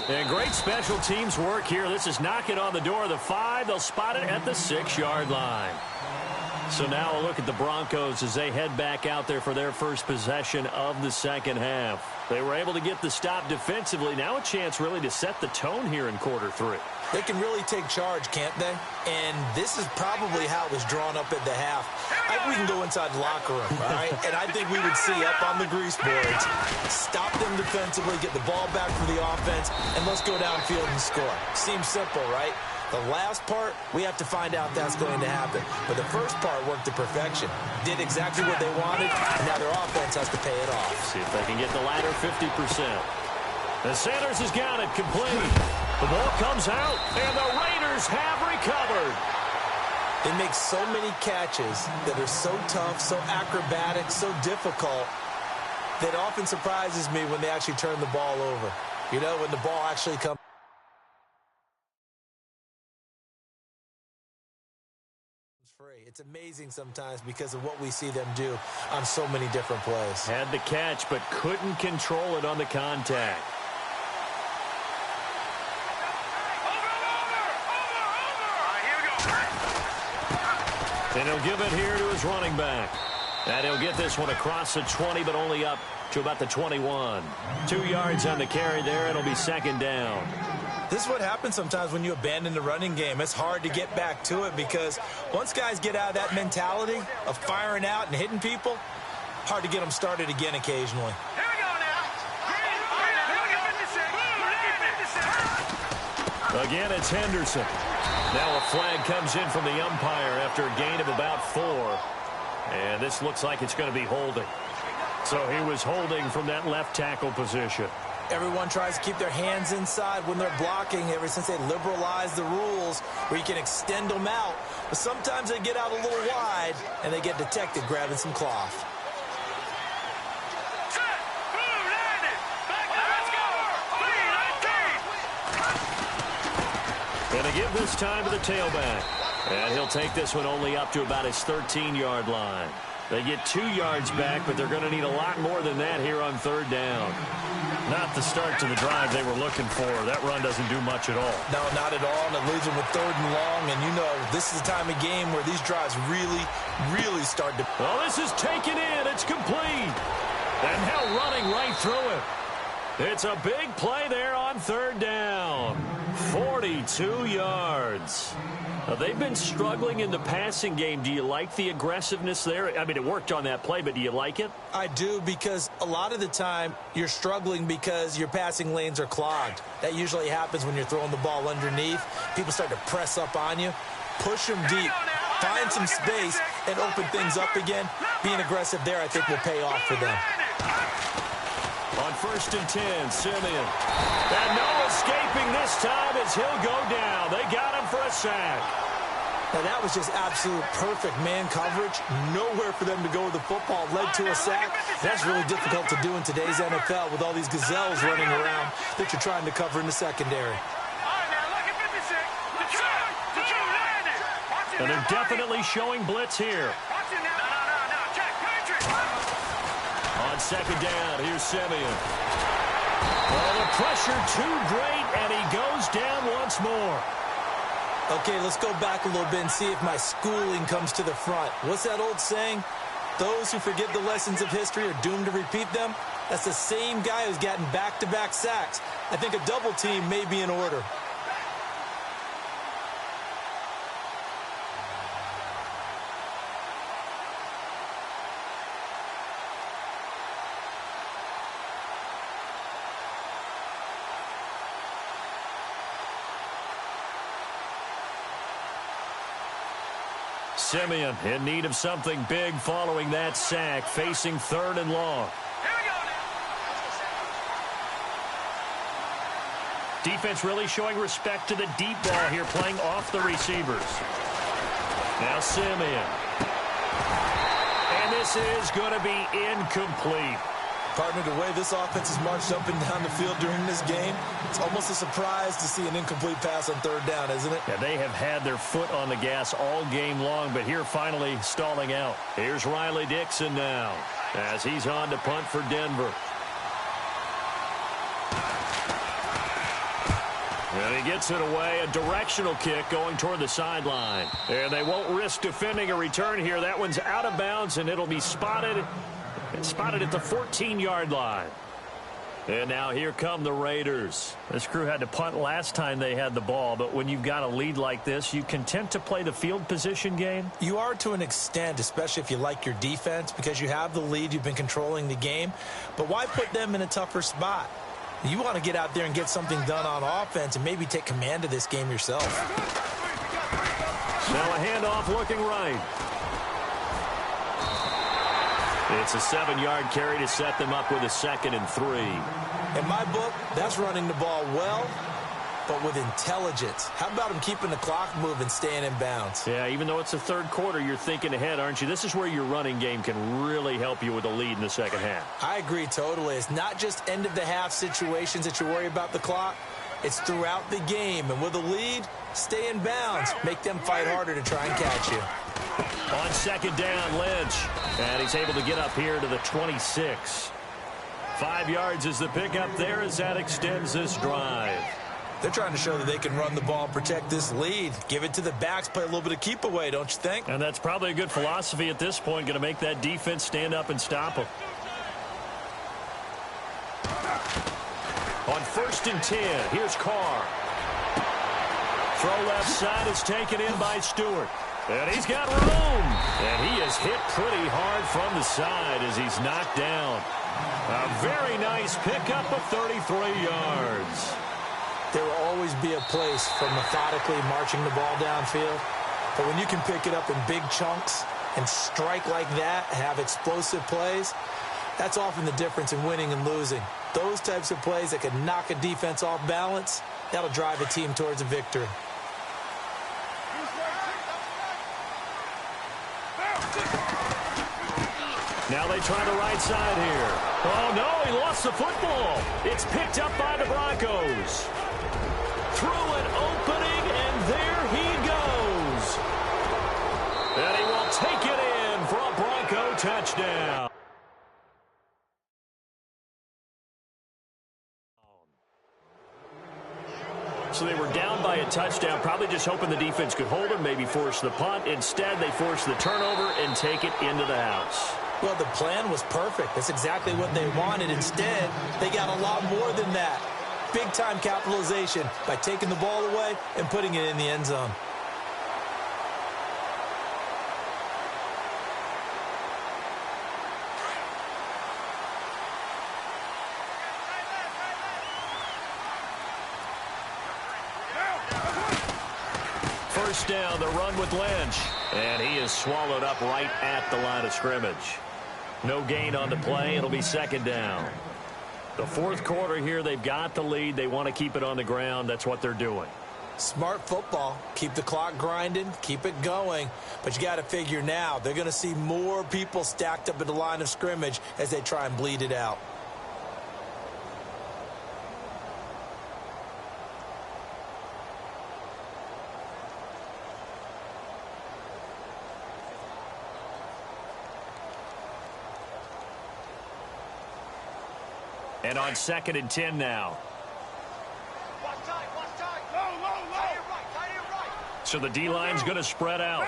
And great special teams work here. This is knocking on the door of the 5. They'll spot it at the 6-yard line. So now a look at the Broncos as they head back out there for their first possession of the second half. They were able to get the stop defensively. Now a chance really to set the tone here in quarter 3. They can really take charge, can't they? And this is probably how it was drawn up at the half. I think we can go inside the locker room, all right? And I think we would see up on the grease boards, stop them defensively, get the ball back for the offense, and let's go downfield and score. Seems simple, right? The last part, we have to find out that's going to happen. But the first part worked to perfection. Did exactly what they wanted, and now their offense has to pay it off. See if they can get the latter 50%. And Sanders has got it complete. The ball comes out, and the Raiders have recovered. They make so many catches that are so tough, so acrobatic, so difficult, that often surprises me when they actually turn the ball over. You know, when the ball actually comes. It's amazing sometimes because of what we see them do on so many different plays. Had the catch, but couldn't control it on the contact. And he'll give it here to his running back. And he'll get this one across the 20, but only up to about the 21. 2 yards on the carry there. It'll be 2nd down. This is what happens sometimes when you abandon the running game. It's hard to get back to it because once guys get out of that mentality of firing out and hitting people, hard to get them started again occasionally. Here we go now. Again, it's Henderson. Now a flag comes in from the umpire after a gain of about 4. And this looks like it's going to be holding. So he was holding from that left tackle position. Everyone tries to keep their hands inside when they're blocking ever since they liberalized the rules where you can extend them out. But sometimes they get out a little wide, and they get detected grabbing some cloth. Going to give this time to the tailback. And he'll take this one only up to about his 13-yard line. They get 2 yards back, but they're going to need a lot more than that here on third down. Not the start to the drive they were looking for. That run doesn't do much at all. No, not at all, and it leaves them with third and long. And you know, this is the time of game where these drives really start to... Well, this is taken in. It's complete. And now running right through it. It's a big play there on third down. 42 yards. Now, they've been struggling in the passing game. Do you like the aggressiveness there? I mean, it worked on that play, but do you like it? I do, because a lot of the time you're struggling because your passing lanes are clogged. That usually happens when you're throwing the ball underneath. People start to press up on you. Push them deep. Find some space and open things up again. Being aggressive there, I think, will pay off for them. On 1st and 10, Simeon. And no escaping this time as he'll go down. They got him for a sack. Now, that was just absolute perfect man coverage. Nowhere for them to go with the football. Led to a sack. That's really difficult to do in today's NFL with all these gazelles running around that you're trying to cover in the secondary. And they're definitely showing blitz here. On 2nd down, here's Simeon. Oh, the pressure too great, and he goes down once more. Okay, let's go back a little bit and see if my schooling comes to the front. What's that old saying? Those who forget the lessons of history are doomed to repeat them. That's the same guy who's gotten back-to-back sacks. I think a double team may be in order. Simeon in need of something big following that sack, facing 3rd and long. Defense really showing respect to the deep ball here, playing off the receivers. Now Simeon. And this is going to be incomplete. Partner, the way this offense has marched up and down the field during this game, it's almost a surprise to see an incomplete pass on 3rd down, isn't it? Yeah, they have had their foot on the gas all game long, but here finally stalling out. Here's Riley Dixon now as he's on to punt for Denver. And he gets it away, a directional kick going toward the sideline. And they won't risk defending a return here. That one's out of bounds, and it'll be spotted. It's spotted at the 14-yard line. And now here come the Raiders. This crew had to punt last time they had the ball, but when you've got a lead like this, you content to play the field position game? You are to an extent, especially if you like your defense, because you have the lead, you've been controlling the game. But why put them in a tougher spot? You want to get out there and get something done on offense and maybe take command of this game yourself. Now a handoff looking right. It's a 7-yard carry to set them up with a 2nd and 3. In my book, that's running the ball well, but with intelligence. How about him keeping the clock moving, staying in bounds? Yeah, even though it's the 3rd quarter, you're thinking ahead, aren't you? This is where your running game can really help you with a lead in the 2nd half. I agree totally. It's not just end-of-the-half situations that you worry about the clock. It's throughout the game. And with a lead, stay in bounds. Make them fight harder to try and catch you. On 2nd down, Lynch. And he's able to get up here to the 26. 5 yards is the pickup there as that extends this drive. They're trying to show that they can run the ball and protect this lead. Give it to the backs, play a little bit of keep away, don't you think? And that's probably a good philosophy at this point, going to make that defense stand up and stop them. On 1st and 10, here's Carr. Throw left side is taken in by Stewart. And he's got room. And he is hit pretty hard from the side as he's knocked down. A very nice pickup of 33 yards. There will always be a place for methodically marching the ball downfield. But when you can pick it up in big chunks and strike like that, have explosive plays, that's often the difference in winning and losing. Those types of plays that can knock a defense off balance, that'll drive a team towards a victory. Now they try the right side here. Oh, no, he lost the football. It's picked up by the Broncos. Through an opening, and there he goes. And he will take it in for a Bronco touchdown. So they were down by a touchdown, probably just hoping the defense could hold them, maybe force the punt. Instead, they force the turnover and take it into the house. Well, the plan was perfect. That's exactly what they wanted. Instead, they got a lot more than that. Big-time capitalization by taking the ball away and putting it in the end zone. First down, the run with Lynch. And he is swallowed up right at the line of scrimmage. No gain on the play. It'll be second down. The fourth quarter here, they've got the lead. They want to keep it on the ground. That's what they're doing. Smart football. Keep the clock grinding. Keep it going. But you got to figure now, they're going to see more people stacked up at the line of scrimmage as they try and bleed it out. And on 2nd and 10 now. So the D-line's going to spread out.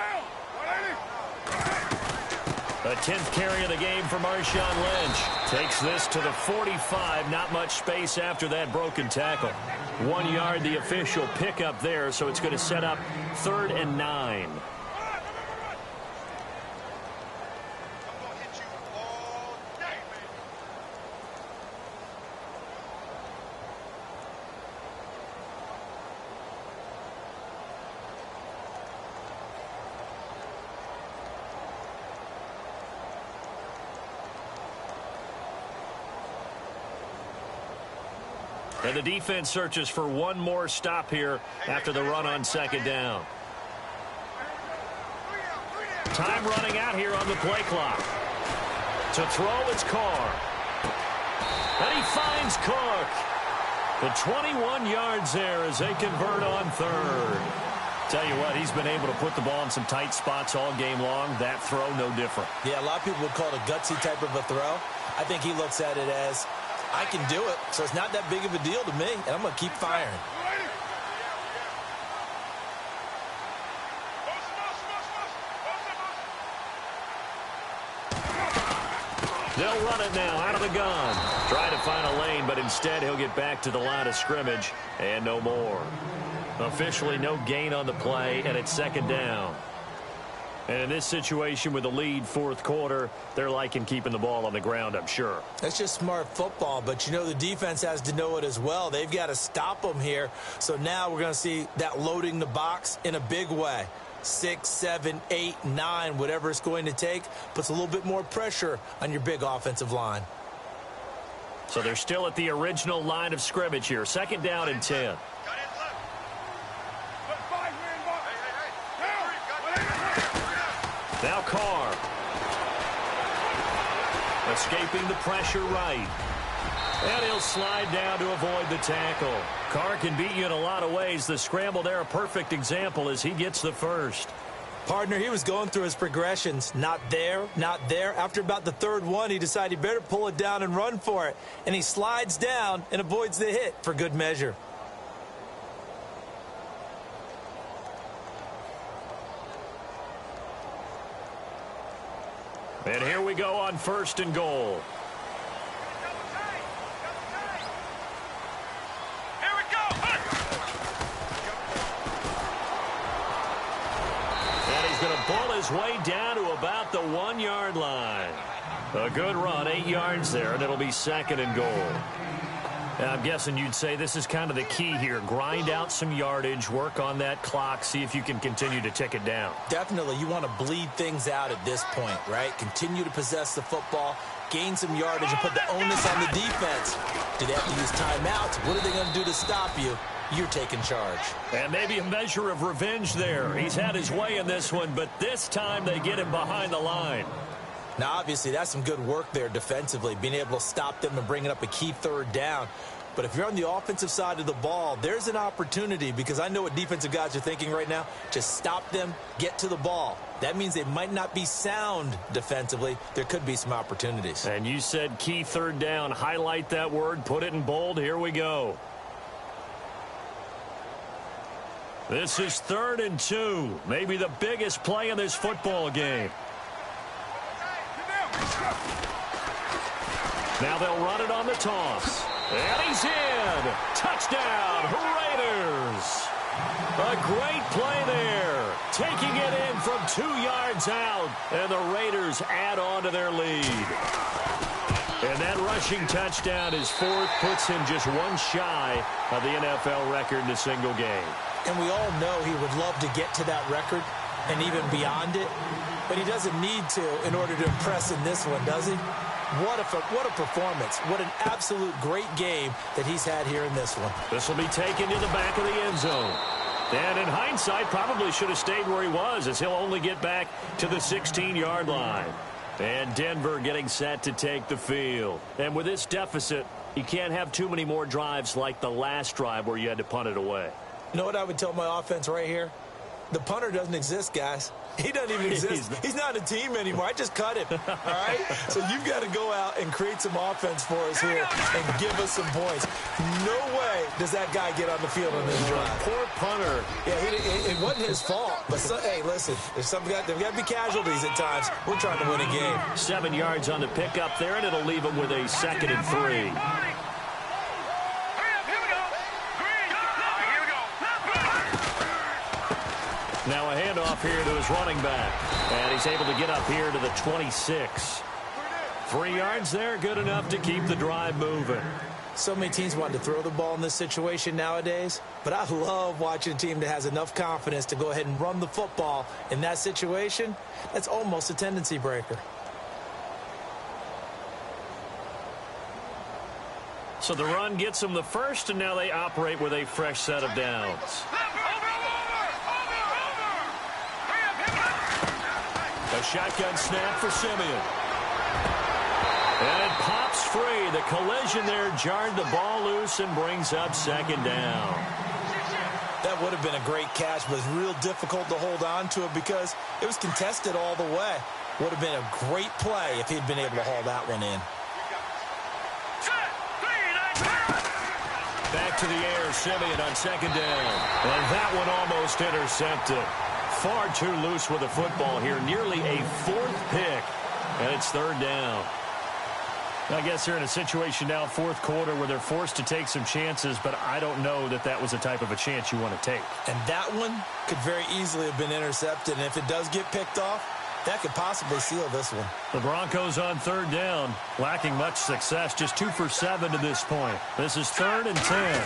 The 10th carry of the game for Marshawn Lynch. Takes this to the 45. Not much space after that broken tackle. 1 yard, the official pickup there, so it's going to set up 3rd and 9. And the defense searches for one more stop here after the run on 2nd down. Time running out here on the play clock. To throw, it's Carr. And he finds Cook. The 21 yards there as they convert on 3rd. Tell you what, he's been able to put the ball in some tight spots all game long. That throw, no different. Yeah, a lot of people would call it a gutsy type of a throw. I think he looks at it as, I can do it, so it's not that big of a deal to me, and I'm going to keep firing. They'll run it now out of the gun. Try to find a lane, but instead he'll get back to the line of scrimmage and no more. Officially no gain on the play, and it's 2nd down. And in this situation with the lead 4th quarter, they're liking keeping the ball on the ground, I'm sure. That's just smart football, but you know the defense has to know it as well. They've got to stop them here. So now we're going to see that loading the box in a big way. 6, 7, 8, 9, whatever it's going to take, puts a little bit more pressure on your big offensive line. So they're still at the original line of scrimmage here. 2nd down and 10. Now Carr. Escaping the pressure right. And he'll slide down to avoid the tackle. Carr can beat you in a lot of ways. The scramble there, a perfect example as he gets the first. Partner, he was going through his progressions. Not there, not there. After about the 3rd one, he decided he better pull it down and run for it. And he slides down and avoids the hit for good measure. And here we go on 1st and goal. Here we go. And he's going to pull his way down to about the 1 yard line. A good run, 8 yards there, and it'll be 2nd and goal. I'm guessing you'd say this is kind of the key here. Grind out some yardage, work on that clock, see if you can continue to tick it down. Definitely. You want to bleed things out at this point, right? Continue to possess the football, gain some yardage, and put the onus on the defense. Do they have to use timeouts? What are they going to do to stop you? You're taking charge. And maybe a measure of revenge there. He's had his way in this one, but this time they get him behind the line. Now, obviously, that's some good work there defensively, being able to stop them and bringing up a key third down. But if you're on the offensive side of the ball, there's an opportunity, because I know what defensive guys are thinking right now. Just stop them, get to the ball. That means they might not be sound defensively. There could be some opportunities. And you said key third down. Highlight that word, put it in bold. Here we go. This is 3rd and 2. Maybe the biggest play in this football game. Now they'll run it on the toss. And he's in. Touchdown, Raiders. A great play there. Taking it in from 2 yards out. And the Raiders add on to their lead. And that rushing touchdown is 4th, puts him just one shy of the NFL record in a single game. And we all know he would love to get to that record and even beyond it. But he doesn't need to in order to impress in this one, does he? What a performance. What an absolute great game that he's had here in this one. This will be taken to the back of the end zone. And in hindsight, probably should have stayed where he was, as he'll only get back to the 16-yard line. And Denver getting set to take the field. And with this deficit, you can't have too many more drives like the last drive where you had to punt it away. You know what I would tell my offense right here? The punter doesn't exist, guys. He doesn't even exist. He's not a team anymore. I just cut him. All right? So you've got to go out and create some offense for us here and give us some points. No way does that guy get on the field on this drive. Poor punter. Yeah, it wasn't his fault. But, hey, listen, there's got to be casualties at times. We're trying to win a game. 7 yards on the pickup there, and it'll leave him with a 2nd and 3. Now a handoff here to his running back. And he's able to get up here to the 26. 3 yards there, good enough to keep the drive moving. So many teams want to throw the ball in this situation nowadays, but I love watching a team that has enough confidence to go ahead and run the football in that situation. That's almost a tendency breaker. So the run gets them the first, and now they operate with a fresh set of downs. A shotgun snap for Simeon. And it pops free. The collision there jarred the ball loose and brings up 2nd down. That would have been a great catch, but it's real difficult to hold on to it because it was contested all the way. Would have been a great play if he'd been able to haul that one in. Back to the air, Simeon on 2nd down. And that one almost intercepted. Far too loose with the football here. Nearly a 4th pick. And it's 3rd down. I guess they're in a situation now, 4th quarter, where they're forced to take some chances, but I don't know that that was the type of a chance you want to take. And that one could very easily have been intercepted. And if it does get picked off, that could possibly seal this one. The Broncos on 3rd down, lacking much success, just 2 for 7 to this point. This is 3rd and 10.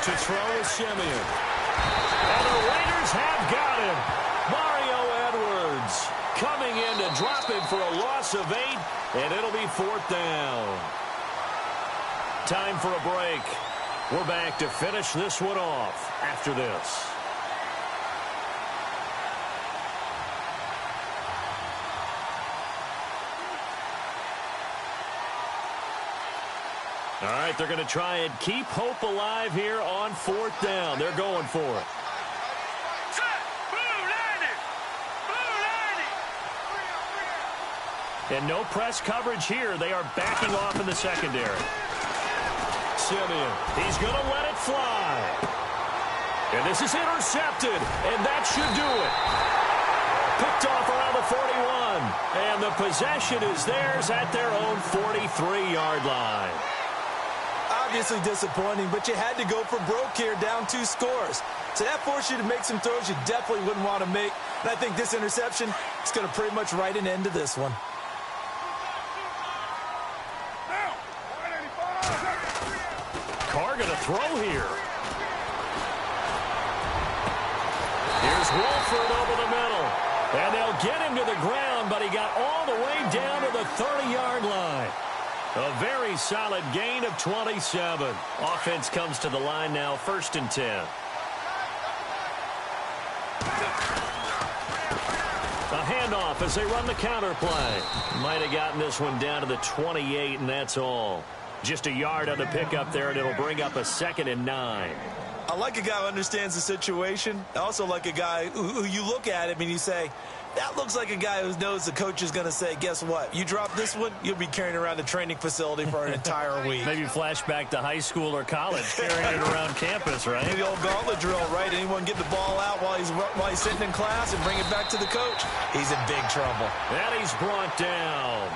To throw is Simeon. And the Raiders have got him. Mario Edwards coming in to drop him for a loss of 8, and it'll be 4th down. Time for a break. We're back to finish this one off after this. All right, they're going to try and keep hope alive here on 4th down. They're going for it. And no press coverage here. They are backing off in the secondary. Simeon, he's going to let it fly. And this is intercepted, and that should do it. Picked off around the 41, and the possession is theirs at their own 43-yard line. Obviously disappointing, but you had to go for broke here, down 2 scores. So that forced you to make some throws you definitely wouldn't want to make. And I think this interception is going to pretty much write an end to this one. throw here. Here's Wolford over the middle. And they'll get him to the ground, but he got all the way down to the 30-yard line. A very solid gain of 27. Offense comes to the line now, 1st and 10. A handoff as they run the counter play. Might have gotten this one down to the 28, and that's all. Just a yard on the pickup there, and it'll bring up a 2nd and 9. I like a guy who understands the situation. I also like a guy who you look at him and you say, that looks like a guy who knows the coach is going to say, guess what? You drop this one, you'll be carrying around the training facility for an entire week. Maybe flashback to high school or college, carrying it around campus, right? The old gauntlet drill, right? Anyone get the ball out while he's sitting in class and bring it back to the coach? He's in big trouble. And he's brought down.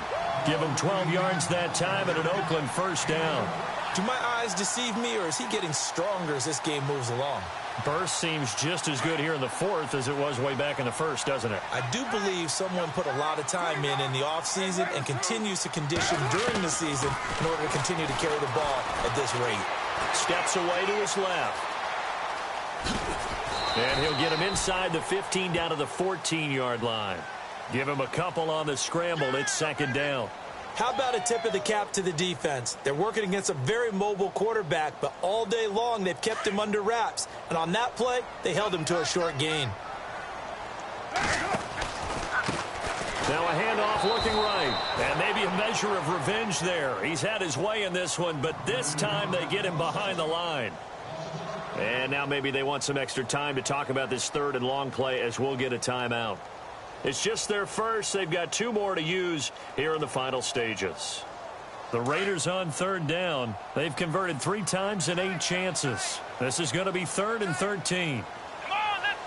Give him 12 yards that time and an Oakland 1st down. Do my eyes deceive me, or is he getting stronger as this game moves along? Burst seems just as good here in the 4th as it was way back in the 1st, doesn't it? I do believe someone put a lot of time in the offseason and continues to condition during the season in order to continue to carry the ball at this rate. Steps away to his left. And he'll get him inside the 15 down to the 14-yard line. Give him a couple on the scramble. It's 2nd down. How about a tip of the cap to the defense? They're working against a very mobile quarterback, but all day long they've kept him under wraps. And on that play, they held him to a short gain. Now a handoff looking right. And maybe a measure of revenge there. He's had his way in this one, but this time they get him behind the line. And now maybe they want some extra time to talk about this 3rd and long play as we'll get a timeout. It's just their first. They've got 2 more to use here in the final stages. The Raiders on 3rd down. They've converted 3 times in 8 chances. This is going to be 3rd and 13. Come on, let's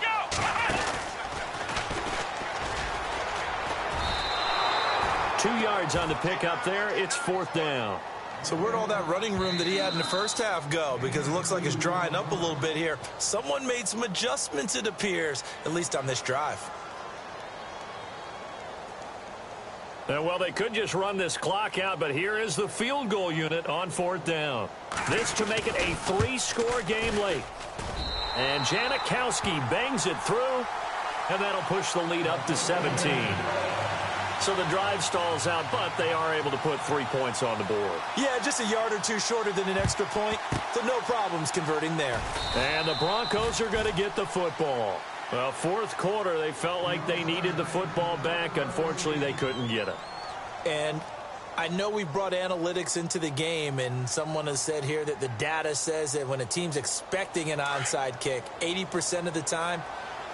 go! 2 yards on the pickup there. It's 4th down. So where'd all that running room that he had in the first half go? Because it looks like it's drying up a little bit here. Someone made some adjustments, it appears, at least on this drive. Well, they could just run this clock out, but here is the field goal unit on 4th down. This to make it a 3-score game late. And Janikowski bangs it through, and that'll push the lead up to 17. So the drive stalls out, but they are able to put 3 points on the board. Yeah, just a yard or 2 shorter than an extra point, so no problems converting there. And the Broncos are going to get the football. Well, 4th quarter, they felt like they needed the football back. Unfortunately, they couldn't get it. And I know we brought analytics into the game, and someone has said here that the data says that when a team's expecting an onside kick, 80% of the time,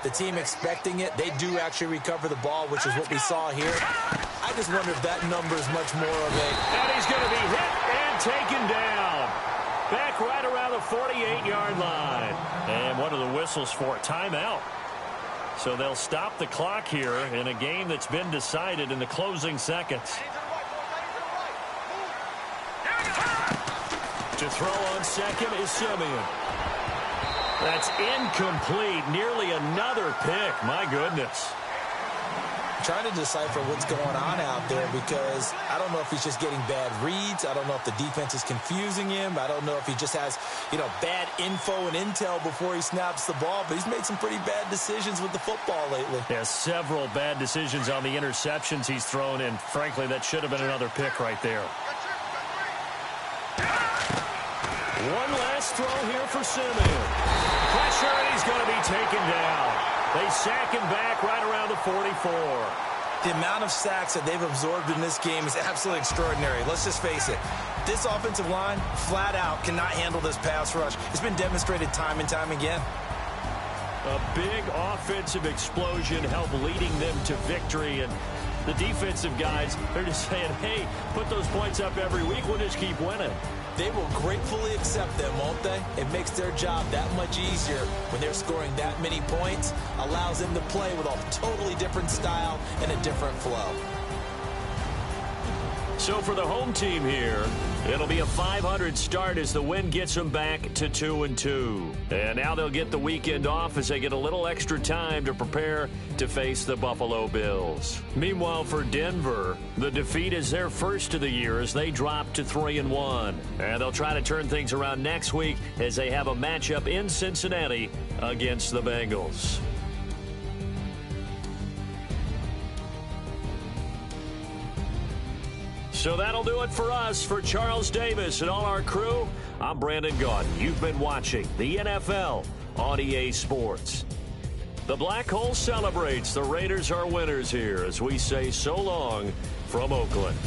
the team expecting it, they do actually recover the ball, which is what we saw here. I just wonder if that number is much more of a... And he's going to be hit and taken down. Back right around the 48-yard line. And what are the whistles for? Timeout. So they'll stop the clock here in a game that's been decided in the closing seconds. To throw on 2nd is Simeon. That's incomplete. Nearly another pick. My goodness. Trying to decipher what's going on out there because I don't know if he's just getting bad reads. I don't know if the defense is confusing him. I don't know if he just has, bad info and intel before he snaps the ball. But he's made some pretty bad decisions with the football lately. Yeah, several bad decisions on the interceptions he's thrown in. Frankly, that should have been another pick right there. One last throw here for Simeon. Pressure, and he's going to be taken down. They sack him back right around the 44. The amount of sacks that they've absorbed in this game is absolutely extraordinary. Let's just face it. This offensive line, flat out, cannot handle this pass rush. It's been demonstrated time and time again. A big offensive explosion helped leading them to victory. And the defensive guys, they're just saying, hey, put those points up every week. We'll just keep winning. They will gratefully accept them, won't they? It makes their job that much easier when they're scoring that many points. Allows them to play with a totally different style and a different flow. So for the home team here, It'll be a .500 start as the win gets them back to 2-2. And now they'll get the weekend off as they get a little extra time to prepare to face the Buffalo Bills. Meanwhile, for Denver, the defeat is their first of the year as they drop to 3-1. And they'll try to turn things around next week as they have a matchup in Cincinnati against the Bengals. So that'll do it for us. For Charles Davis and all our crew, I'm Brandon Gaudin. You've been watching the NFL on EA Sports. The Black Hole celebrates. The Raiders are winners here as we say so long from Oakland.